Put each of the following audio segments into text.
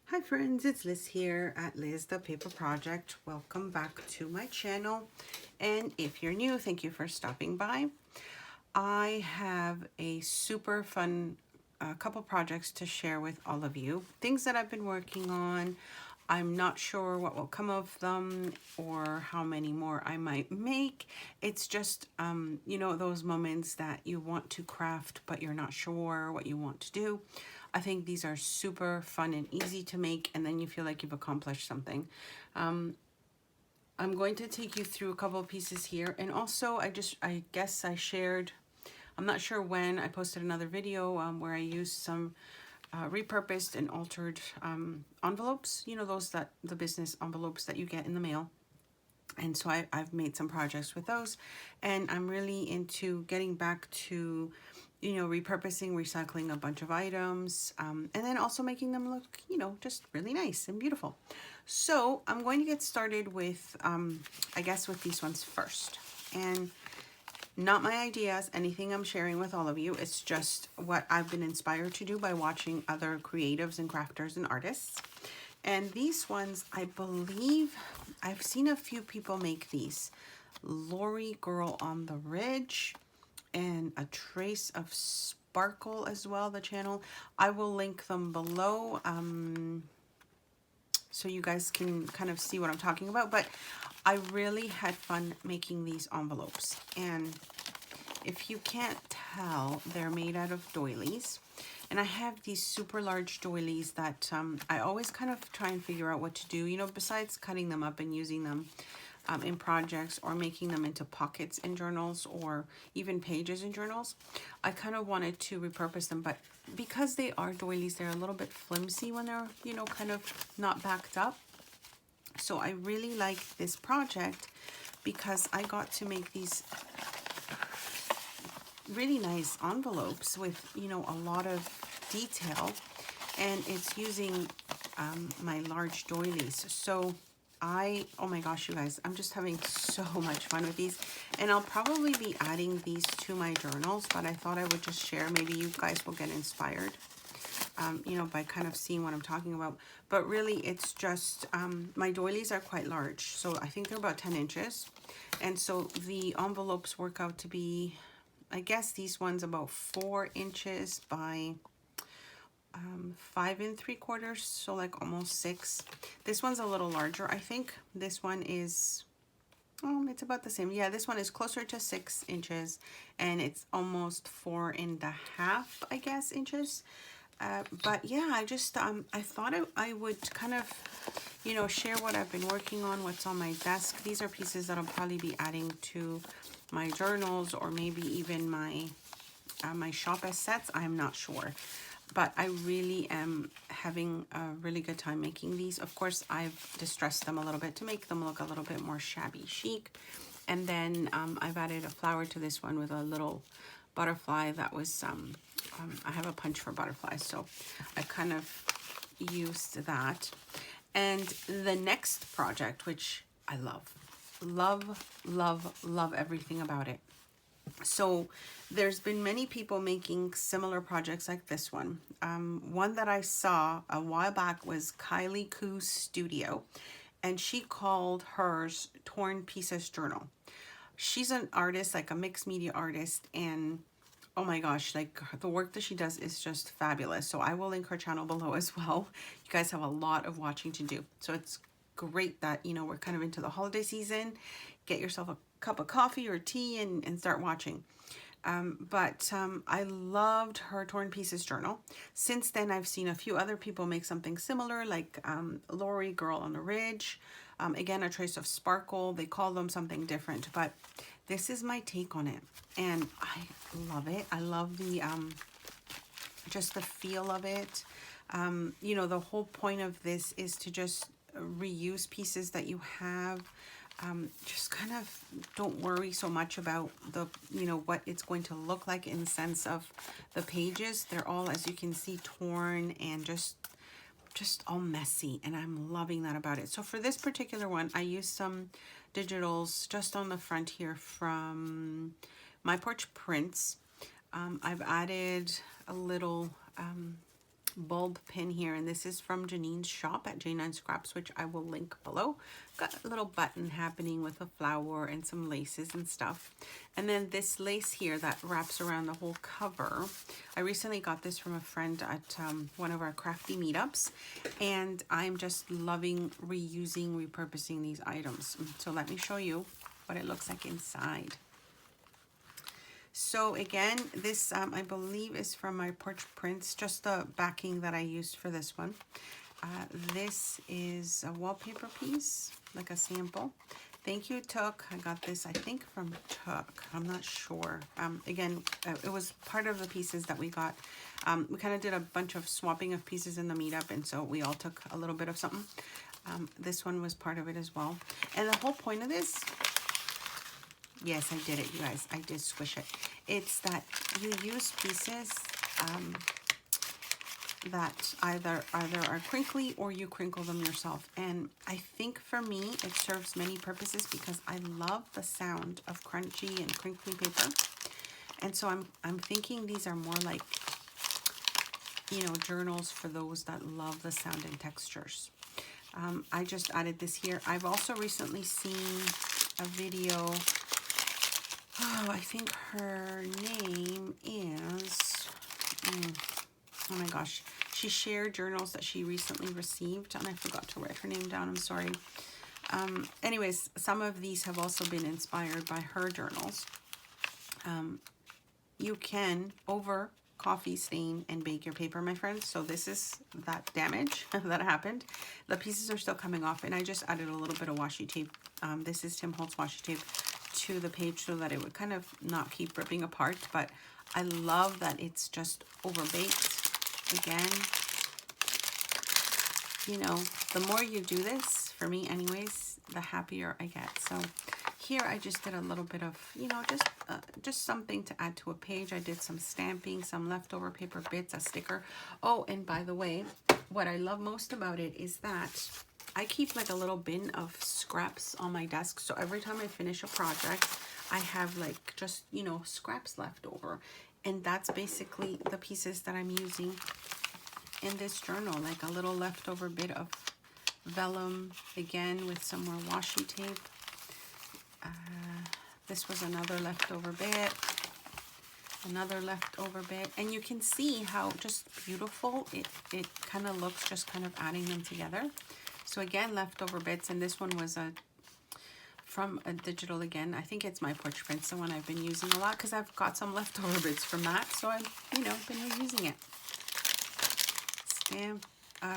Hi friends, it's Liz here at Liz the Paper Project. Welcome back to my channel. And if you're new, thank you for stopping by. I have a super fun couple projects to share with all of you. Things that I've been working on. I'm not sure what will come of them or how many more I might make. It's just, you know, those moments that you want to craft, but you're not sure what you want to do. I think these are super fun and easy to make, and then you feel like you've accomplished something. I'm going to take you through a couple of pieces here, and also I guess I shared, I'm not sure when, I posted another video where I used some repurposed and altered envelopes, you know, those that the business envelopes that you get in the mail. And so I've made some projects with those, and I'm really into getting back to, you know, repurposing, recycling a bunch of items, and then also making them look, you know, just really nice and beautiful. So I'm going to get started with, I guess with these ones first. And not my ideas, anything I'm sharing with all of you. It's just what I've been inspired to do by watching other creatives and crafters and artists. And these ones, I believe, I've seen a few people make these. Lori Girl on the Ridge and a Trace of Sparkle as well, the channel. I will link them below so you guys can kind of see what I'm talking about. But I really had fun making these envelopes. And if you can't tell, they're made out of doilies. And I have these super large doilies that I always kind of try and figure out what to do, you know, besides cutting them up and using them in projects or making them into pockets in journals or even pages in journals. I kind of wanted to repurpose them, but because they are doilies, they're a little bit flimsy when they're, you know, kind of not backed up. So I really like this project because I got to make these really nice envelopes with, you know, a lot of detail, and it's using my large doilies. So oh my gosh, you guys, I'm just having so much fun with these, and I'll probably be adding these to my journals, but I thought I would just share. Maybe you guys will get inspired, you know, by kind of seeing what I'm talking about. But really, it's just, my doilies are quite large. So I think they're about 10 inches. And so the envelopes work out to be, I guess these ones about 4 inches by 5 3/4, so like almost 6. This one's a little larger, I think. This one is, it's about the same. Yeah, this one is closer to 6 inches, and it's almost 4.5, I guess, inches. But yeah, I just, I thought I would kind of, you know, share what I've been working on, what's on my desk. These are pieces that I'll probably be adding to my journals, or maybe even my my shop as sets. I'm not sure, but I really am having a really good time making these. Of course, I've distressed them a little bit to make them look a little bit more shabby chic, and then I've added a flower to this one with a little butterfly that was I have a punch for butterflies, so I kind of used that. And the next project, which I love everything about it. So there's been many people making similar projects like this one. One that I saw a while back was Kylie Koo's Studio, and she called hers Torn Pieces Journal. She's an artist, like a mixed media artist, and oh my gosh, like the work that she does is just fabulous. So I will link her channel below as well. You guys have a lot of watching to do. So it's great that, you know, we're kind of into the holiday season. Get yourself a cup of coffee or tea and start watching. I loved her Torn Pieces journal. Since then, I've seen a few other people make something similar, like Lori Girl on the Ridge. Again, a Trace of Sparkle. They call them something different, but this is my take on it, and I love it. I love the just the feel of it. You know, the whole point of this is to just reuse pieces that you have. Just kind of don't worry so much about the, you know, what it's going to look like in the sense of the pages. They're all, as you can see, torn and just all messy, and I'm loving that about it. So for this particular one, I used some digitals just on the front here from My Porch Prints. I've added a little bulb pin here, and this is from Janine's shop at J9 Scraps, which I will link below. Got a little button happening with a flower and some laces and stuff. And then this lace here that wraps around the whole cover. I recently got this from a friend at one of our crafty meetups, and I'm just loving reusing, repurposing these items. So let me show you what it looks like inside. So again, this I believe is from my Porch Prints, just the backing that I used for this one. This is a wallpaper piece, like a sample. Thank you, Took. I got this, I think, from Took. I'm not sure. Again, it was part of the pieces that we got. We kind of did a bunch of swapping of pieces in the meetup, and so we all took a little bit of something. This one was part of it as well. And the whole point of this, yes, I did it, you guys. I did squish it. It's that you use pieces that either are crinkly or you crinkle them yourself. And I think for me, it serves many purposes because I love the sound of crunchy and crinkly paper. And so I'm thinking these are more like, you know, journals for those that love the sound and textures. I just added this here. I've also recently seen a video. Oh, I think her name is, oh my gosh. She shared journals that she recently received, and I forgot to write her name down. I'm sorry. Anyways, some of these have also been inspired by her journals. You can over coffee stain and bake your paper, my friends. So this is that damage that happened. The pieces are still coming off, and I just added a little bit of washi tape. This is Tim Holtz washi tape to the page so that it would kind of not keep ripping apart. But I love that it's just over baked. Again, you know, the more you do this, for me anyways, the happier I get. So here I just did a little bit of, you know, just something to add to a page. I did some stamping, some leftover paper bits, a sticker. Oh, and by the way, what I love most about it is that I keep like a little bin of scraps on my desk. So every time I finish a project, I have like just, you know, scraps left over. And that's basically the pieces that I'm using in this journal, like a little leftover bit of vellum, again with some more washi tape. This was another leftover bit, and you can see how just beautiful it kind of looks, just kind of adding them together. So again, leftover bits, and this one was from a digital again. I think it's my Porch Prints, the one I've been using a lot because I've got some leftover bits from that, so I've, you know, been reusing it.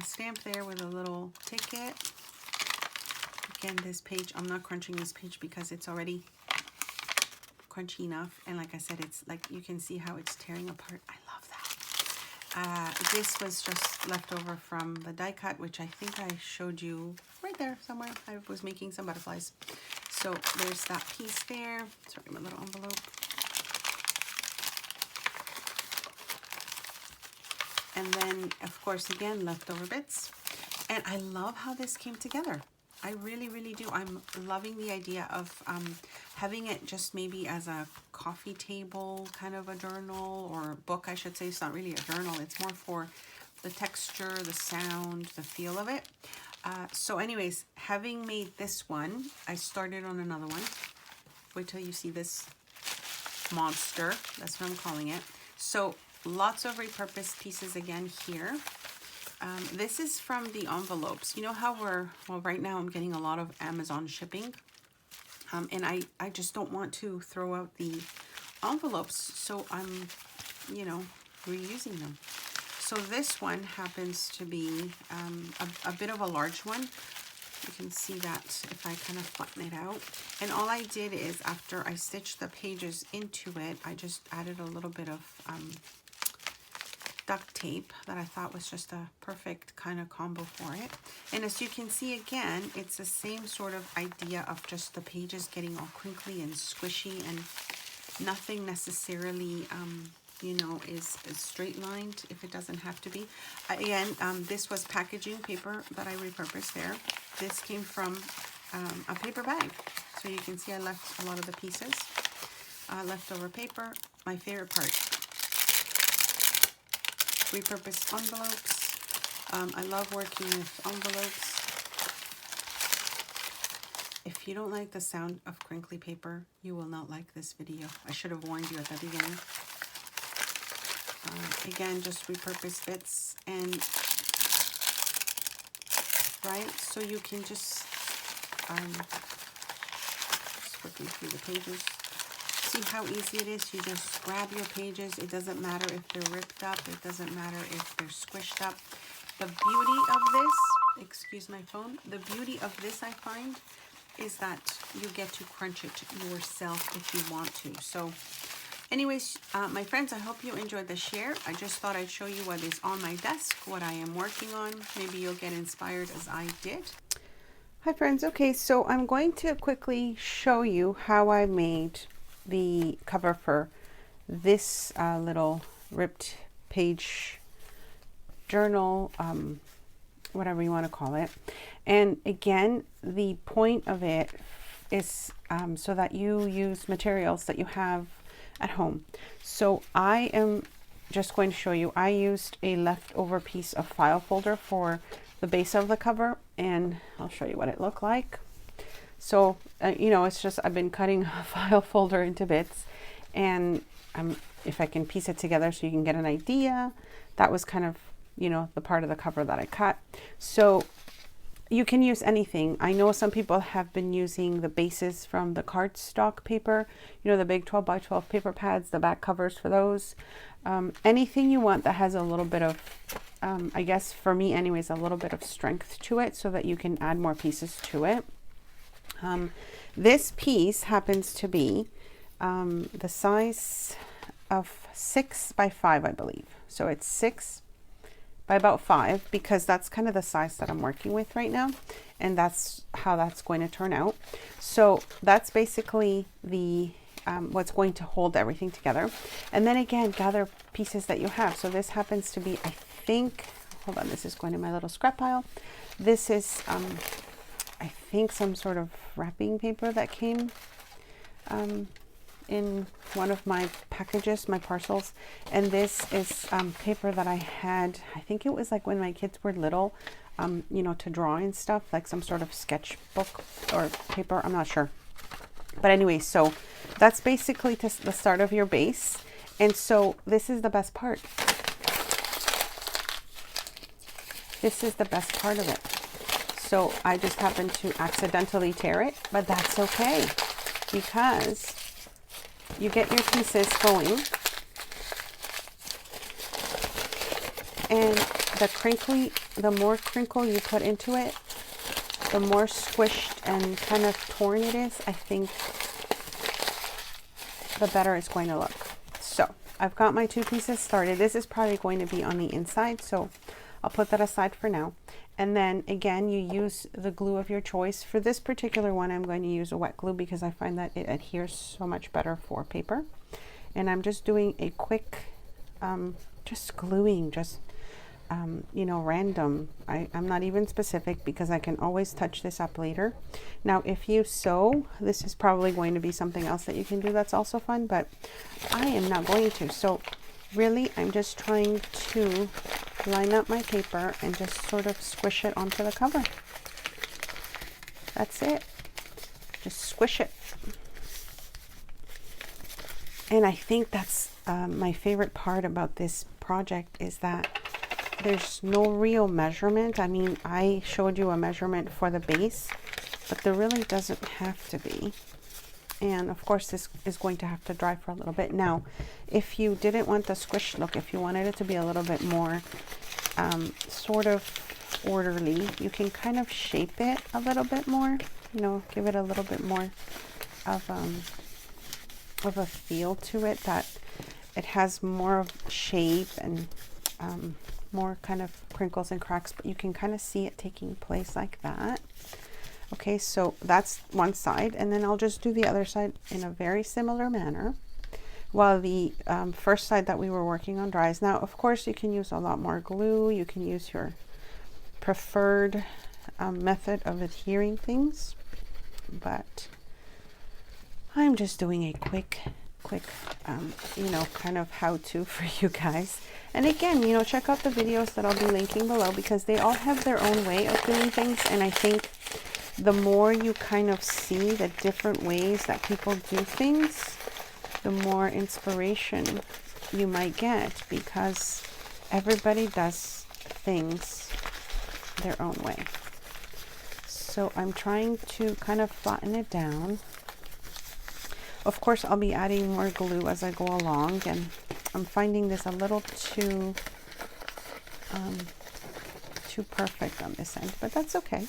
Stamp there with a little ticket. Again, this page, I'm not crunching this page because it's already crunchy enough, and like I said, it's like you can see how it's tearing apart. I love that. This was just leftover from the die cut, which I think I showed you right there somewhere. I was making some butterflies. So there's that piece there. Sorry, my little envelope. And then, of course, again, leftover bits. And I love how this came together. I really, really do. I'm loving the idea of having it just maybe as a coffee table kind of a journal, or book, I should say. It's not really a journal. It's more for the texture, the sound, the feel of it. So anyways, having made this one, I started on another one. Wait till you see this monster. That's what I'm calling it. So lots of repurposed pieces again here. This is from the envelopes. You know how well, right now I'm getting a lot of Amazon shipping. And I just don't want to throw out the envelopes. So I'm, you know, reusing them. So this one happens to be a bit of a large one. You can see that if I kind of flatten it out. And all I did is after I stitched the pages into it, I just added a little bit of duct tape that I thought was just a perfect kind of combo for it. And as you can see again, it's the same sort of idea of just the pages getting all crinkly and squishy, and nothing necessarily you know, is straight lined if it doesn't have to be. Again, this was packaging paper that I repurposed there. This came from a paper bag. So you can see I left a lot of the pieces. Leftover paper, my favorite part. repurposed envelopes. I love working with envelopes. If you don't like the sound of crinkly paper, you will not like this video. I should have warned you at the beginning. Again, just repurpose bits, and right, so you can just flipping through the pages. See how easy it is? You just grab your pages. It doesn't matter if they're ripped up. It doesn't matter if they're squished up. The beauty of this, excuse my phone, the beauty of this, I find, is that you get to crunch it yourself if you want to. So anyways, my friends, I hope you enjoyed the share. I just thought I'd show you what is on my desk, what I am working on. Maybe you'll get inspired as I did. Hi friends. Okay, so I'm going to quickly show you how I made the cover for this little ripped page journal, whatever you want to call it. And again, the point of it is so that you use materials that you have at home. So I am just going to show you, I used a leftover piece of file folder for the base of the cover, and I'll show you what it looked like. So you know, it's just, I've been cutting a file folder into bits, and if I can piece it together so you can get an idea, that was kind of, you know, the part of the cover that I cut. So you can use anything. I know some people have been using the bases from the cardstock paper, you know, the big 12 by 12 paper pads, the back covers for those. Anything you want that has a little bit of, I guess for me anyways, a little bit of strength to it so that you can add more pieces to it. This piece happens to be the size of 6 by 5, I believe. So it's 6 by about 5, because that's kind of the size that I'm working with right now, and that's how that's going to turn out. So that's basically the what's going to hold everything together. And then again, gather pieces that you have. So this happens to be, I think, hold on, this is going to my little scrap pile. This is I think some sort of wrapping paper that came in one of my packages, my parcels. And this is paper that I had, I think it was like when my kids were little, you know, to draw and stuff, like some sort of sketchbook or paper, I'm not sure. But anyway, so that's basically the start of your base. And so this is the best part. This is the best part of it. So I just happened to accidentally tear it, but that's okay, because you get your pieces going, and the more crinkle you put into it, the more squished and kind of torn it is, I think the better it's going to look. So I've got my 2 pieces started. This is probably going to be on the inside, so I'll put that aside for now. And then again, you use the glue of your choice. For this particular one, I'm going to use a wet glue because I find that it adheres so much better for paper. And I'm just doing a quick, just gluing, just, you know, random. I'm not even specific because I can always touch this up later. Now, if you sew, this is probably going to be something else that you can do that's also fun, but I am not going to. So really, I'm just trying to line up my paper and just sort of squish it onto the cover. That's it. Just squish it. And I think that's my favorite part about this project, is that there's no real measurement. I mean, I showed you a measurement for the base, but there really doesn't have to be. And of course, this is going to have to dry for a little bit. Now, if you didn't want the squish look, if you wanted it to be a little bit more sort of orderly, you can kind of shape it a little bit more, you know, give it a little bit more of a feel to it, that it has more of shape and more kind of crinkles and cracks, but you can kind of see it taking place like that. Okay, so that's one side, and then I'll just do the other side in a very similar manner while the first side that we were working on dries. Now, of course, you can use a lot more glue. You can use your preferred method of adhering things, but I'm just doing a quick, you know, kind of how-to for you guys. And again, you know, check out the videos that I'll be linking below, because they all have their own way of doing things. And I think the more you kind of see the different ways that people do things, the more inspiration you might get, because everybody does things their own way. So I'm trying to kind of flatten it down. Of course, I'll be adding more glue as I go along, and I'm finding this a little too perfect on this end, but that's okay.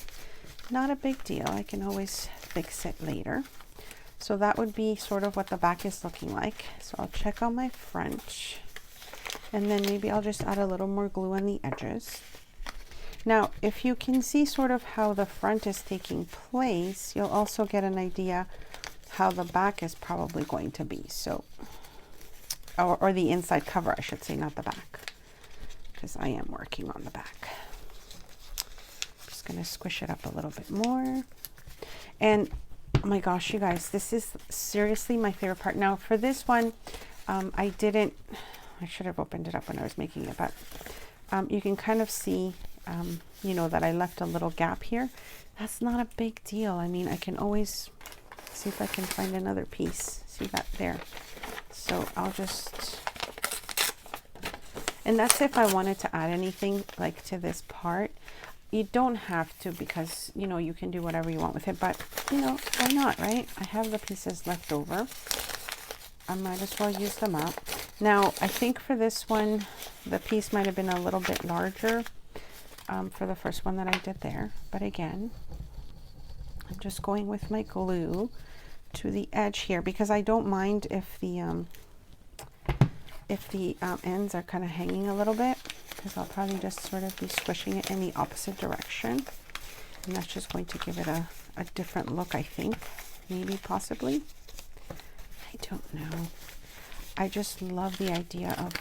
Not a big deal. I can always fix it later. So that would be sort of what the back is looking like. So I'll check on my front, and then maybe I'll just add a little more glue on the edges. Now, if you can see sort of how the front is taking place, you'll also get an idea how the back is probably going to be. So, or the inside cover, I should say, not the back, because I am working on the back. Just going to squish it up a little bit more. And oh my gosh, you guys, this is seriously my favorite part. Now for this one, I should have opened it up when I was making it, but you can kind of see, you know, that I left a little gap here. That's not a big deal. I mean, I can always see if I can find another piece. See that there? So I'll just, and that's if I wanted to add anything like to this part. You don't have to, because, you know, you can do whatever you want with it, but, you know, why not, right? I have the pieces left over. I might as well use them up. Now, I think for this one, the piece might have been a little bit larger for the first one that I did there. But again, I'm just going with my glue to the edge here, because I don't mind if the ends are kind of hanging a little bit, because I'll probably just sort of be squishing it in the opposite direction. And that's just going to give it a different look, I think. Maybe, possibly. I don't know. I just love the idea of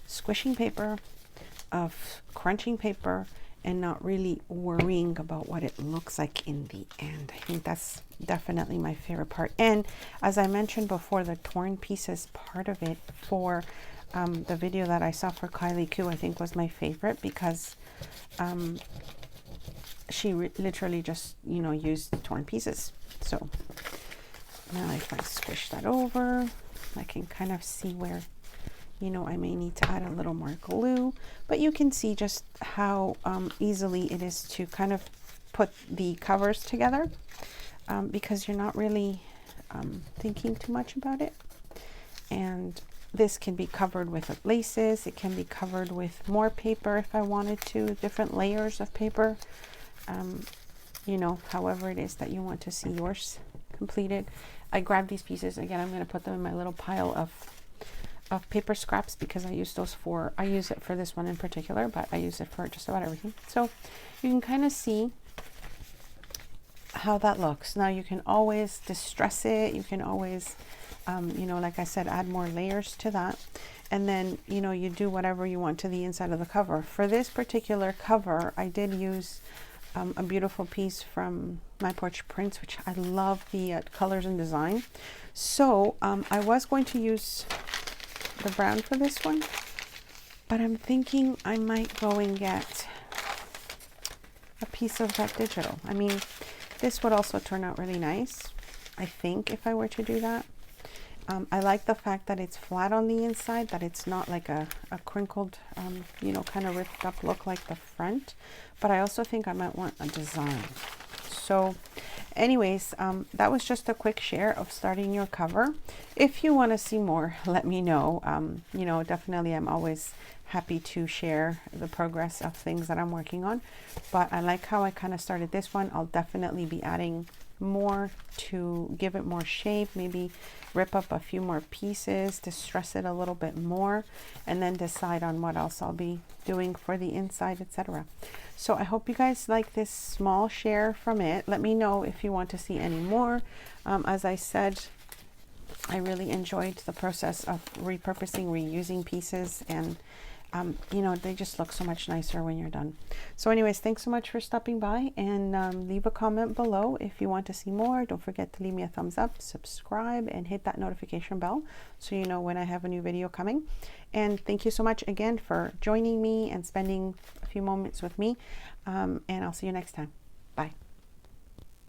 squishing paper, of crunching paper, and not really worrying about what it looks like in the end. I think that's definitely my favorite part. And as I mentioned before, the torn pieces part of it for the video that I saw for Kylie Koo, I think was my favorite, because she literally just, you know, used torn pieces. So now if I squish that over, I can kind of see where, you know, I may need to add a little more glue, but you can see just how easily it is to kind of put the covers together, because you're not really thinking too much about it. And this can be covered with laces. It can be covered with more paper if I wanted to, different layers of paper, you know, however it is that you want to see yours completed. I grabbed these pieces. Again, I'm going to put them in my little pile of paper scraps, because I use it for this one in particular, but I use it for just about everything. So you can kind of see how that looks. Now you can always distress it. You can always, you know, like I said, add more layers to that. And then, you know, you do whatever you want to the inside of the cover. For this particular cover, I did use a beautiful piece from My Porch Prints, which I love the colors and design. So I was going to use the brown for this one, but I'm thinking I might go and get a piece of that digital. I mean, this would also turn out really nice, I think, if I were to do that. I like the fact that it's flat on the inside, that it's not like a crinkled, you know, kind of ripped up look like the front, but I also think I might want a design. So anyways, that was just a quick share of starting your cover. If you want to see more, let me know. You know, definitely I'm always happy to share the progress of things that I'm working on, but I like how I kind of started this one. I'll definitely be adding more to give it more shape, maybe rip up a few more pieces to stress it a little bit more, and then decide on what else I'll be doing for the inside, etc. So I hope you guys like this small share from it. Let me know if you want to see any more. As I said, I really enjoyed the process of repurposing, reusing pieces, and you know, they just look so much nicer when you're done. So anyways, thanks so much for stopping by, and leave a comment below if you want to see more. Don't forget to leave me a thumbs up, subscribe, and hit that notification bell so you know when I have a new video coming. And thank you so much again for joining me and spending a few moments with me, and I'll see you next time. Bye.